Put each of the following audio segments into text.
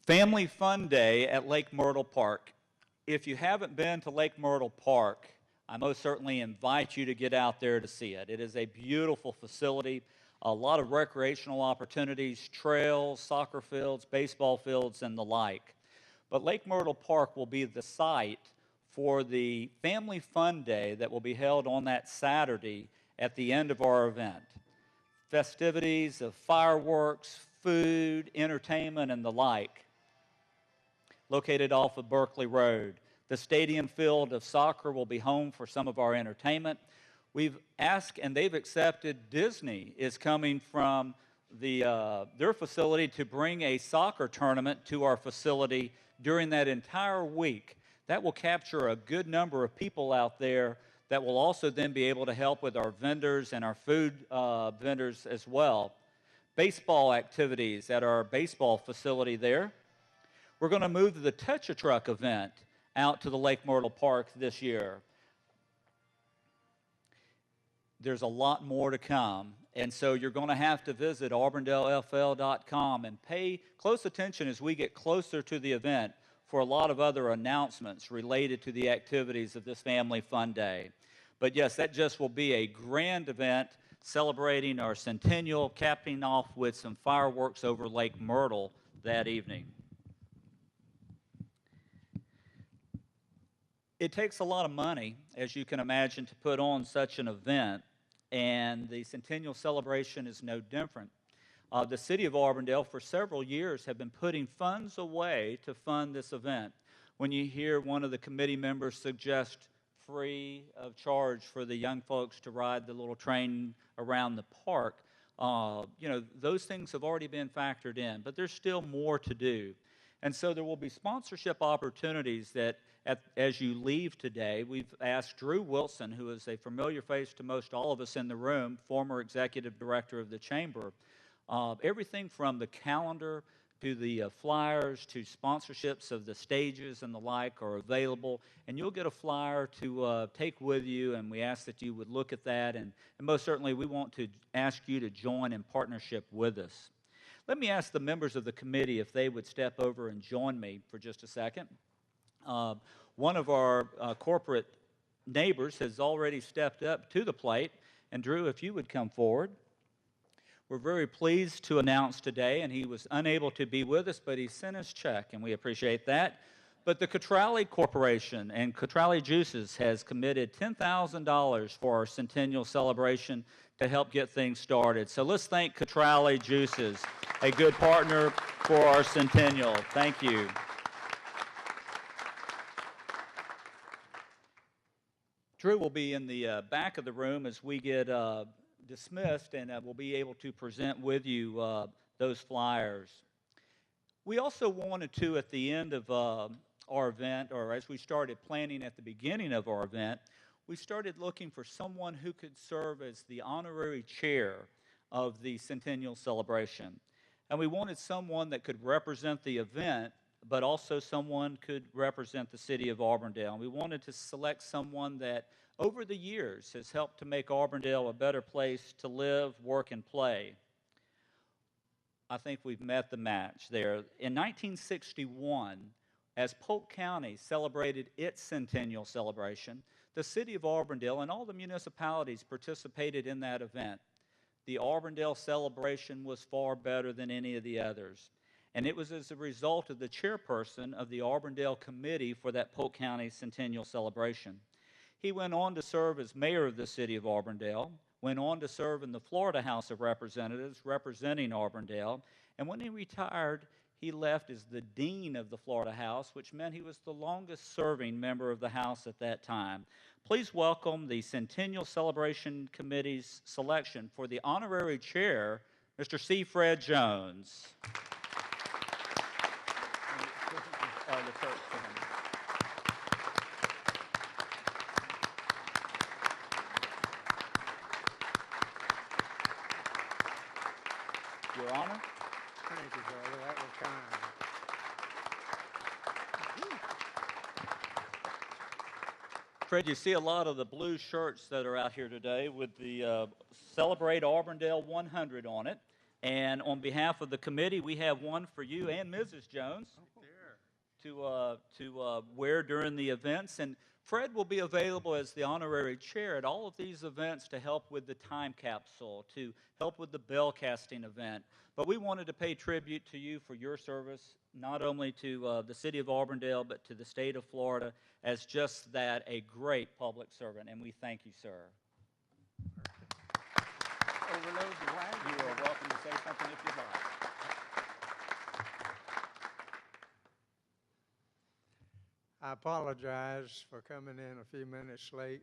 Family Fun Day at Lake Myrtle Park. If you haven't been to Lake Myrtle Park, I most certainly invite you to get out there to see it. It is a beautiful facility, a lot of recreational opportunities, trails, soccer fields, baseball fields, and the like. But Lake Myrtle Park will be the site for the Family Fun Day that will be held on that Saturday at the end of our event. Festivities of fireworks, food, entertainment, and the like, located off of Berkeley Road. The stadium field of soccer will be home for some of our entertainment. We've asked, and they've accepted, Disney is coming from their facility to bring a soccer tournament to our facility during that entire week. That will capture a good number of people out there that will also then be able to help with our vendors and our food vendors as well. Baseball activities at our baseball facility there. We're going to move the Touch-a-Truck event out to the Lake Myrtle Park this year. There's a lot more to come, and so you're going to have to visit auburndalefl.com and pay close attention as we get closer to the event for a lot of other announcements related to the activities of this Family Fun Day. But yes, that just will be a grand event celebrating our Centennial, capping off with some fireworks over Lake Myrtle that evening. It takes a lot of money, as you can imagine, to put on such an event, and the Centennial celebration is no different. The City of Auburndale, for several years, have been putting funds away to fund this event. When you hear one of the committee members suggest free of charge for the young folks to ride the little train around the park, those things have already been factored in, but there's still more to do. And so there will be sponsorship opportunities that, as you leave today, we've asked Drew Wilson, who is a familiar face to most all of us in the room, former executive director of the Chamber, everything from the calendar to the flyers to sponsorships of the stages and the like are available, and you'll get a flyer to take with you, and we ask that you would look at that, and most certainly we want to ask you to join in partnership with us. Let me ask the members of the committee if they would step over and join me for just a second. One of our corporate neighbors has already stepped up to the plate, and Drew, if you would come forward. We're very pleased to announce today, and he was unable to be with us, but he sent us a check, and we appreciate that. But the Catrali Corporation and Catrali Juices has committed $10,000 for our Centennial celebration to help get things started. So let's thank Catrali Juices, a good partner for our Centennial. Thank you. Drew will be in the back of the room as we get dismissed, and we'll be able to present with you those flyers. We also wanted to, at the end of our event, or as we started planning at the beginning of our event, we started looking for someone who could serve as the honorary chair of the Centennial celebration. And we wanted someone that could represent the event, but also someone could represent the city of Auburndale. And we wanted to select someone that over the years has helped to make Auburndale a better place to live, work, and play. I think we've met the match there. In 1961, as Polk County celebrated its Centennial celebration, the city of Auburndale and all the municipalities participated in that event. The Auburndale celebration was far better than any of the others. And it was as a result of the chairperson of the Auburndale Committee for that Polk County Centennial celebration. He went on to serve as mayor of the city of Auburndale, went on to serve in the Florida House of Representatives representing Auburndale, and when he retired, he left as the dean of the Florida House, which meant he was the longest serving member of the House at that time. Please welcome the Centennial Celebration Committee's selection for the honorary chair, Mr. C. Fred Jones. Your Honor. Thank you, brother. That was kind. Fred, you see a lot of the blue shirts that are out here today with the Celebrate Auburndale 100 on it. And on behalf of the committee, we have one for you and Mrs. Jones to wear during the events. And Fred will be available as the honorary chair at all of these events to help with the time capsule, to help with the bell casting event. But we wanted to pay tribute to you for your service, not only to the city of Auburndale, but to the state of Florida, as just that, a great public servant. And we thank you, sir. Overload the wagon. You are welcome to say something if you'd like. I apologize for coming in a few minutes late.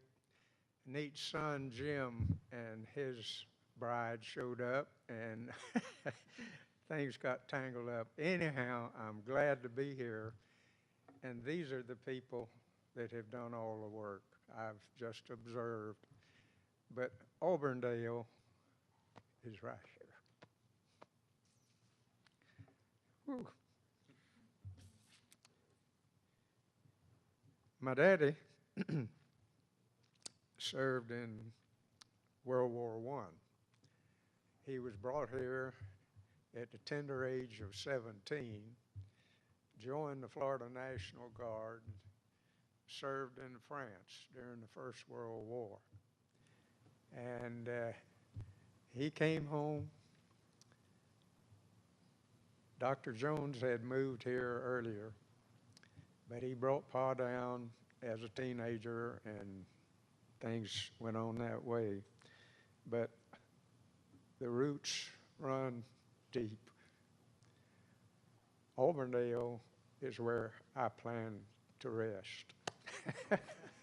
Neat's son, Jim, and his bride showed up, and things got tangled up. Anyhow, I'm glad to be here, and these are the people that have done all the work I've just observed. But Auburndale is right here. Whew. My daddy served in World War I. He was brought here at the tender age of 17, joined the Florida National Guard, served in France during the First World War. And he came home. Dr. Jones had moved here earlier, but he brought Pa down as a teenager, and things went on that way. But the roots run deep. Auburndale is where I plan to rest.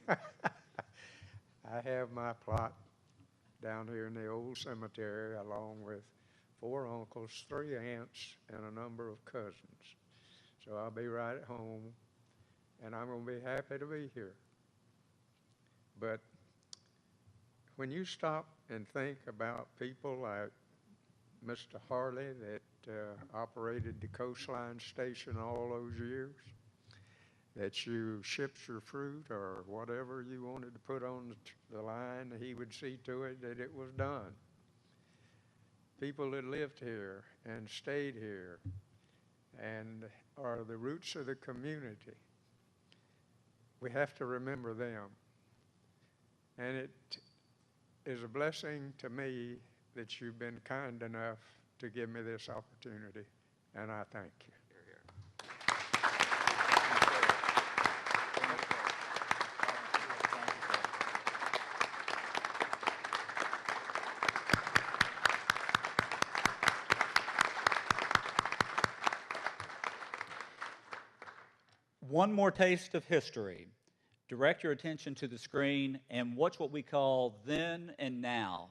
I have my plot down here in the old cemetery, along with 4 uncles, 3 aunts, and a number of cousins. So I'll be right at home, and I'm going to be happy to be here. But when you stop and think about people like Mr. Harley that operated the coastline station all those years, that you shipped your fruit or whatever you wanted to put on the line, he would see to it that it was done. People that lived here and stayed here and are the roots of the community. We have to remember them. And it is a blessing to me that you've been kind enough to give me this opportunity, and I thank you. One more taste of history. Direct your attention to the screen and watch what we call Then and Now.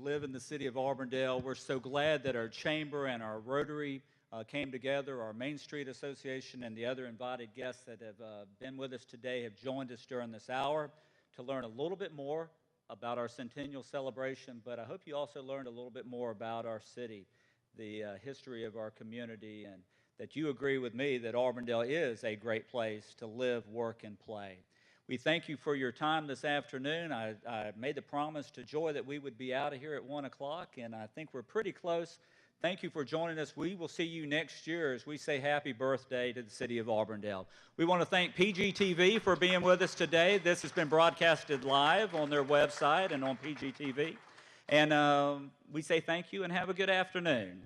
live in the city of Auburndale. We're so glad that our chamber and our Rotary came together. Our Main Street Association and the other invited guests that have been with us today have joined us during this hour to learn a little bit more about our Centennial celebration, but I hope you also learned a little bit more about our city, the history of our community, and that you agree with me that Auburndale is a great place to live, work, and play. We thank you for your time this afternoon. I made the promise to Joy that we would be out of here at 1 o'clock, and I think we're pretty close. Thank you for joining us. We will see you next year as we say happy birthday to the city of Auburndale. We want to thank PGTV for being with us today. This has been broadcasted live on their website and on PGTV. And we say thank you and have a good afternoon.